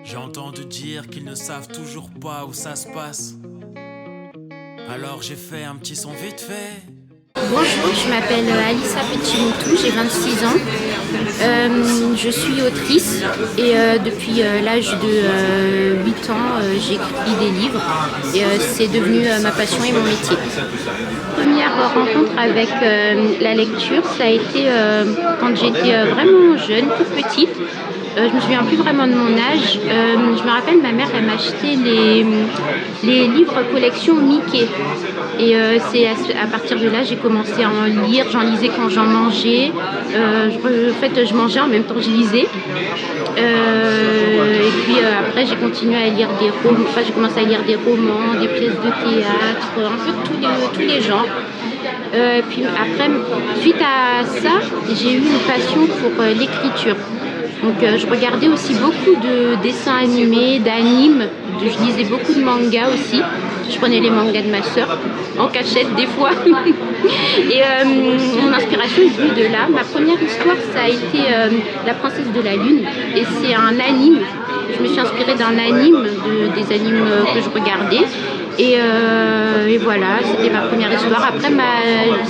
J'ai entendu dire qu'ils ne savent toujours pas où ça se passe. Alors j'ai fait un petit son vite fait. Bonjour, je m'appelle Alissa Petchimoutou, j'ai 26 ans. Je suis autrice et depuis l'âge de 8 ans, j'écris des livres et c'est devenu ma passion et mon métier. Première rencontre avec la lecture, ça a été quand j'étais vraiment jeune, toute petite. Je me souviens plus vraiment de mon âge. Je me rappelle, ma mère, elle m'achetait les livres collection Mickey. Et c'est à partir de là, j'ai commencé à en lire. J'en lisais quand j'en mangeais. En fait, je mangeais en même temps que je lisais. Et puis après, j'ai continué à lire des romans. Enfin, j'ai commencé à lire des romans, des pièces de théâtre, un peu de tous les genres. Puis après, suite à ça, j'ai eu une passion pour l'écriture. Donc je regardais aussi beaucoup de dessins animés, d'animes, je lisais beaucoup de mangas aussi. Je prenais les mangas de ma sœur, en cachette des fois. Et mon inspiration est venue de là. Ma première histoire, ça a été La Princesse de la Lune. Et c'est un anime. Je me suis inspirée d'un anime, des animes que je regardais. Et voilà, c'était ma première histoire. Après,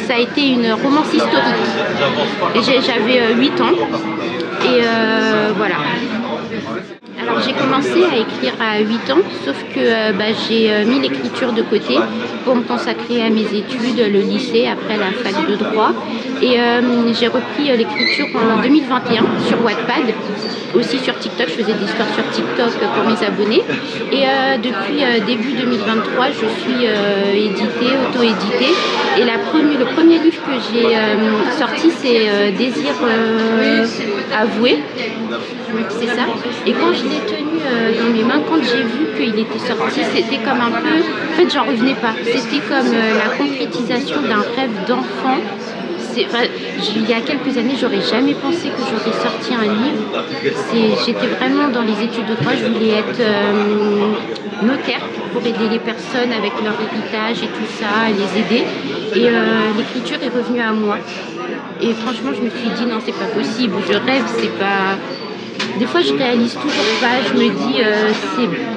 ça a été une romance historique. Et j'avais 8 ans. Et voilà. Alors j'ai commencé à écrire à 8 ans, sauf que j'ai mis l'écriture de côté pour me consacrer à mes études, le lycée, après la fac de droit. Et j'ai repris l'écriture en 2021 sur Wattpad, aussi sur TikTok. Je faisais des histoires sur TikTok pour mes abonnés. Et depuis début 2023, je suis auto-éditée. Et le premier livre que j'ai sorti, c'est Désir avoué. C'est ça. Et quand je l'ai tenu dans mes mains, quand j'ai vu qu'il était sorti, c'était comme un peu... En fait, j'en revenais pas. C'était comme la concrétisation d'un rêve d'enfant. Il y a quelques années, j'aurais jamais pensé que j'aurais sorti un livre. J'étais vraiment dans les études de droit. Je voulais être notaire pour aider les personnes avec leur héritage et tout ça, les aider. Et l'écriture est revenue à moi. Et franchement, je me suis dit, non, c'est pas possible. Je rêve, c'est pas... Des fois, je réalise toujours pas. Je me dis,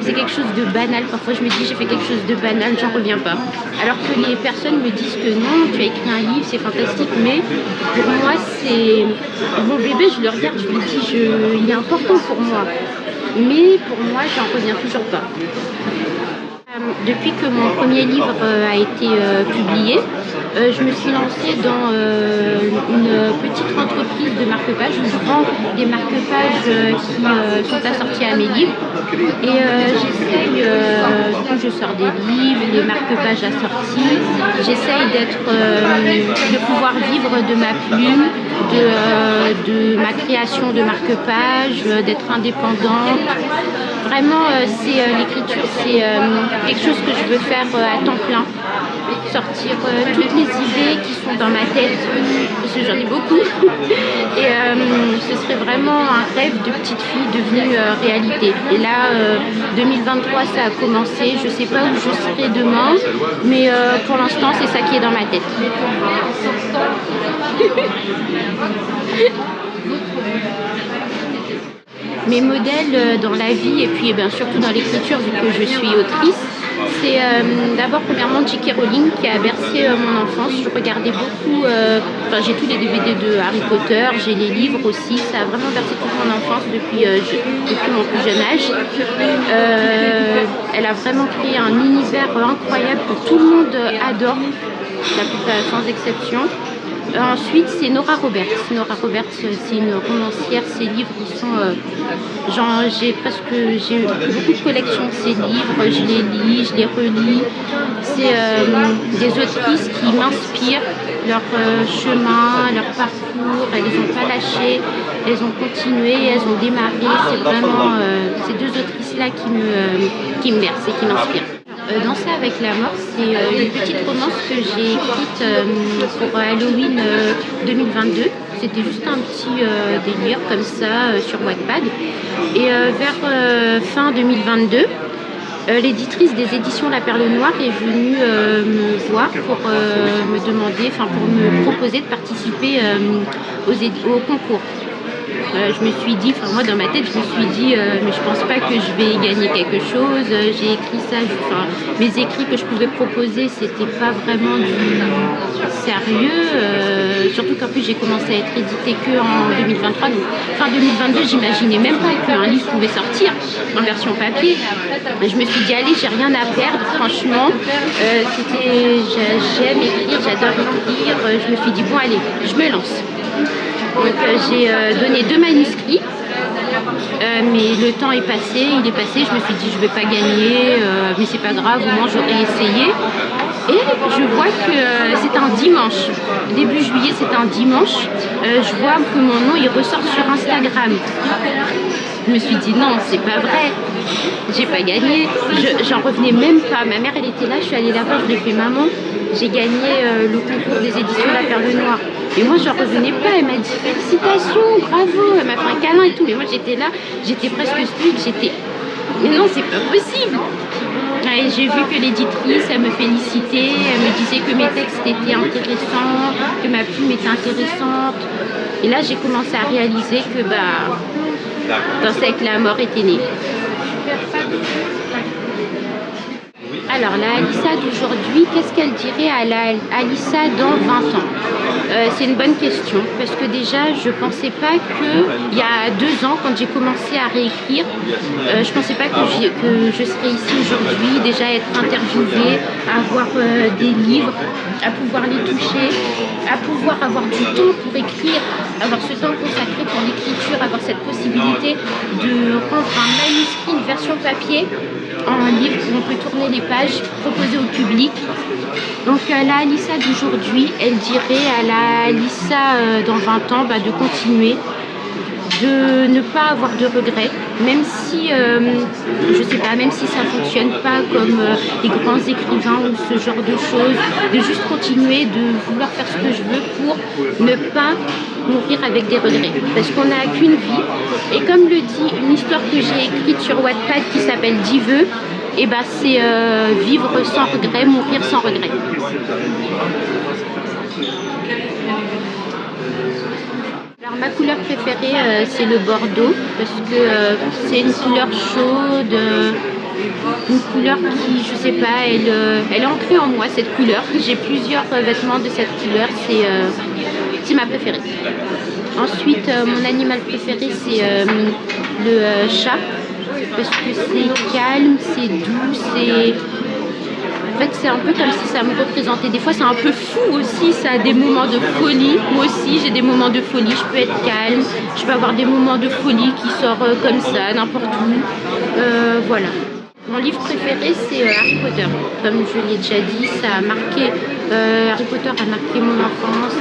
c'est quelque chose de banal. Parfois, je me dis, j'ai fait quelque chose de banal, j'en reviens pas. Alors que les personnes me disent que non, tu as écrit un livre, c'est fantastique. Mais pour moi, c'est mon bébé. Je le regarde, je me dis, il est important pour moi. Mais pour moi, j'en reviens toujours pas. Depuis que mon premier livre a été publié, je me suis lancée dans une petite entreprise de marque-page où je vends des marque-pages qui sont assortis à mes livres. Et j'essaye, je sors des livres, des marque-pages assortis. J'essaye de pouvoir vivre de ma plume, de ma création de marque-page, d'être indépendante. Vraiment, l'écriture, c'est quelque chose que je veux faire à temps plein. Sortir toutes les idées qui sont dans ma tête, parce que j'en ai beaucoup. Et ce serait vraiment un rêve de petite fille devenu réalité. Et là, 2023, ça a commencé. Je ne sais pas où je serai demain, mais pour l'instant, c'est ça qui est dans ma tête. Mes modèles dans la vie et puis surtout dans l'écriture, vu que je suis autrice, c'est d'abord premièrement J.K. Rowling qui a bercé mon enfance. Je regardais beaucoup, j'ai tous les DVD de Harry Potter, j'ai les livres aussi, ça a vraiment bercé toute mon enfance depuis mon plus jeune âge. Elle a vraiment créé un univers incroyable que tout le monde adore, la plupart, sans exception. Ensuite, c'est Nora Roberts. Nora Roberts, c'est une romancière. Ses livres sont... j'ai beaucoup de collections de ses livres. Je les lis, je les relis. C'est des autrices qui m'inspirent, leur chemin, leur parcours. Elles n'ont pas lâché, elles ont continué, elles ont démarré. C'est vraiment ces deux autrices-là qui me bercent et qui m'inspirent. Danser avec la mort, c'est une petite romance que j'ai écrite pour Halloween 2022. C'était juste un petit délire comme ça sur Wattpad. Et vers fin 2022, l'éditrice des éditions La Perle Noire est venue me voir pour me proposer de participer au concours. Je me suis dit, enfin moi dans ma tête, je me suis dit, mais je pense pas que je vais gagner quelque chose. J'ai écrit ça, enfin mes écrits que je pouvais proposer, c'était pas vraiment du sérieux. Surtout qu'en plus j'ai commencé à être édité que en 2023, donc fin 2022, j'imaginais même pas qu'un livre pouvait sortir en version papier. Je me suis dit, allez, j'ai rien à perdre, franchement. J'aime écrire, j'adore écrire. Je me suis dit, bon, allez, je me lance. Donc j'ai donné 2 manuscrits, mais le temps est passé, il est passé. Je me suis dit, je vais pas gagner, mais c'est pas grave, au moins j'aurais essayé. Et je vois que c'est un dimanche, début juillet, c'est un dimanche. Je vois que mon nom il ressort sur Instagram. Je me suis dit non, c'est pas vrai, j'ai pas gagné, j'en revenais même pas. Ma mère elle était là, je suis allée la voir, je lui ai fait maman, j'ai gagné le concours des éditions La Perle Noire. Et moi j'en revenais pas, elle m'a dit félicitations, bravo, elle m'a fait un câlin et tout. Mais moi j'étais là, j'étais presque stoïque, mais non c'est pas possible. Et j'ai vu que l'éditrice, elle me félicitait, elle me disait que mes textes étaient intéressants, que ma plume était intéressante. Et là j'ai commencé à réaliser que Danser avec la mort était née. Alors la Alissa d'aujourd'hui, qu'est-ce qu'elle dirait à la Alissa dans 20 ans? C'est une bonne question parce que déjà je pensais pas que il y a 2 ans quand j'ai commencé à réécrire, je pensais pas que je serais ici aujourd'hui, déjà être interviewée, avoir des livres, à pouvoir les toucher, à pouvoir avoir du temps pour écrire, avoir ce temps consacré pour l'écriture, avoir cette possibilité de rendre un manuscrit, une version papier en livre où on peut tourner les pages, proposer au public. Donc la Alissa d'aujourd'hui, elle dirait à la Alissa dans 20 ans de continuer, de ne pas avoir de regrets, même si, je sais pas, même si ça ne fonctionne pas comme les grands écrivains ou ce genre de choses, de juste continuer, de vouloir faire ce que je veux pour ne pas mourir avec des regrets. Parce qu'on n'a qu'une vie. Et comme le dit une histoire que j'ai écrite sur Wattpad qui s'appelle 10 vœux, et c'est vivre sans regret, mourir sans regret. Alors ma couleur préférée c'est le bordeaux parce que c'est une couleur chaude, une couleur qui, je sais pas, elle est ancrée en moi cette couleur. J'ai plusieurs vêtements de cette couleur, c'est ma préférée. Ensuite mon animal préféré c'est le chat parce que c'est calme, c'est doux, en fait, c'est un peu comme si ça me représentait. Des fois, c'est un peu fou aussi, ça a des moments de folie. Moi aussi, j'ai des moments de folie. Je peux être calme, je peux avoir des moments de folie qui sortent comme ça, n'importe où. Voilà. Mon livre préféré, c'est Harry Potter. Comme je l'ai déjà dit, ça a marqué, Harry Potter a marqué mon enfance,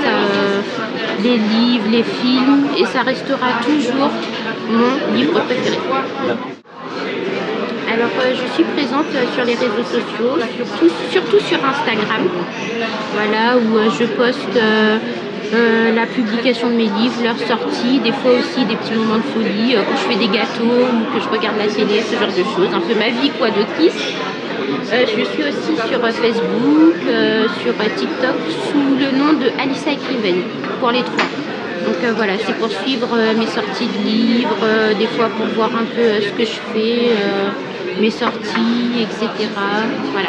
les livres, les films, et ça restera toujours mon livre préféré. Alors je suis présente sur les réseaux sociaux, surtout sur Instagram, voilà, où je poste la publication de mes livres, leur sortie, des fois aussi des petits moments de folie, quand je fais des gâteaux ou que je regarde la télé, ce genre de choses, un peu ma vie quoi d'autrice. Je suis aussi sur Facebook, sur TikTok, sous le nom de Alissa Écrivaine, pour les 3. Donc voilà, c'est pour suivre mes sorties de livres, des fois pour voir un peu ce que je fais, mes sorties, etc. Voilà.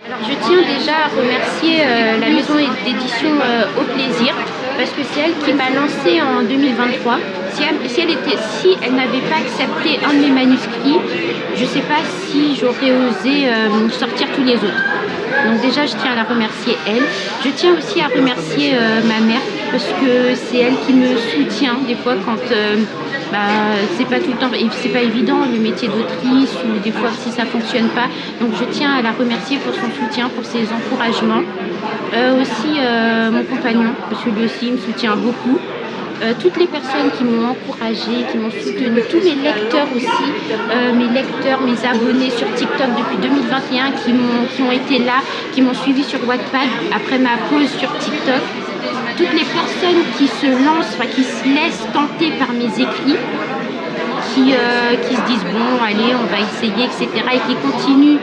Alors je tiens déjà à remercier la maison d'édition Au Plaisir parce que c'est elle qui m'a lancée en 2023. Si elle n'avait pas accepté un de mes manuscrits, je ne sais pas si j'aurais osé sortir tous les autres. Donc déjà je tiens à la remercier elle. Je tiens aussi à remercier ma mère parce que c'est elle qui me soutient des fois quand c'est pas tout le temps, c'est pas évident le métier d'autrice ou des fois si ça fonctionne pas. Donc je tiens à la remercier pour son soutien, pour ses encouragements. Aussi mon compagnon, parce que lui aussi me soutient beaucoup. Toutes les personnes qui m'ont encouragée, qui m'ont soutenue, tous mes lecteurs aussi, mes abonnés sur TikTok depuis 2021 qui ont été là, qui m'ont suivi sur Wattpad après ma pause sur TikTok. Toutes les personnes qui se lancent, qui se laissent tenter par mes écrits, qui se disent bon allez on va essayer, etc. et qui continuent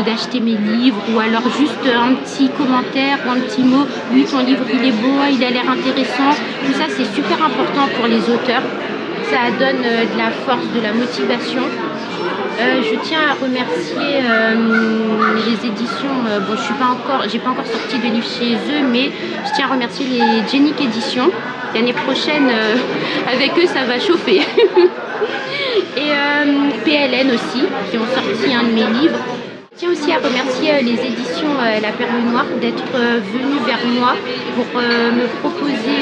d'acheter mes livres, ou alors juste un petit commentaire ou un petit mot. Oui, ton livre il est beau, il a l'air intéressant. Tout ça c'est super important pour les auteurs. Ça donne de la force, de la motivation. Je tiens à remercier les éditions. Bon, j'ai pas encore sorti de livre chez eux, mais je tiens à remercier les Genic Éditions. L'année prochaine, avec eux, ça va chauffer. Et PLN aussi, qui ont sorti un de mes livres. Je tiens aussi à remercier les éditions La Perle Noire d'être venues vers moi pour me proposer,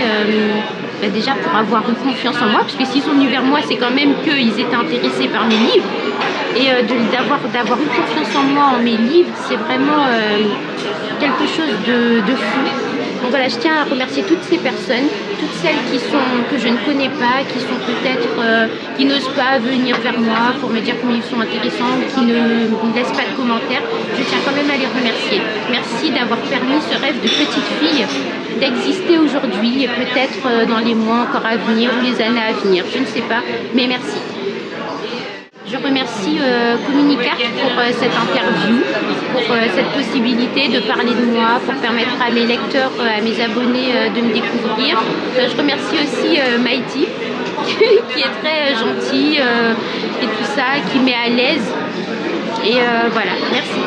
déjà pour avoir eu confiance en moi, parce que s'ils sont venus vers moi, c'est quand même qu'ils étaient intéressés par mes livres. Et d'avoir eu confiance en moi, en mes livres, c'est vraiment quelque chose de fou. Donc voilà, je tiens à remercier toutes ces personnes, toutes celles que je ne connais pas, qui sont peut-être, qui n'osent pas venir vers moi pour me dire combien ils sont intéressants, ou qui ne laissent pas de commentaires. Je tiens quand même à les remercier. Merci d'avoir permis ce rêve de petite fille d'exister aujourd'hui et peut-être dans les mois encore à venir ou les années à venir, je ne sais pas, mais merci. Je remercie Communicart pour cette interview, pour cette possibilité de parler de moi, pour permettre à mes lecteurs, à mes abonnés de me découvrir. Je remercie aussi Maïti, qui est très gentil et tout ça, qui met à l'aise. Et voilà, merci.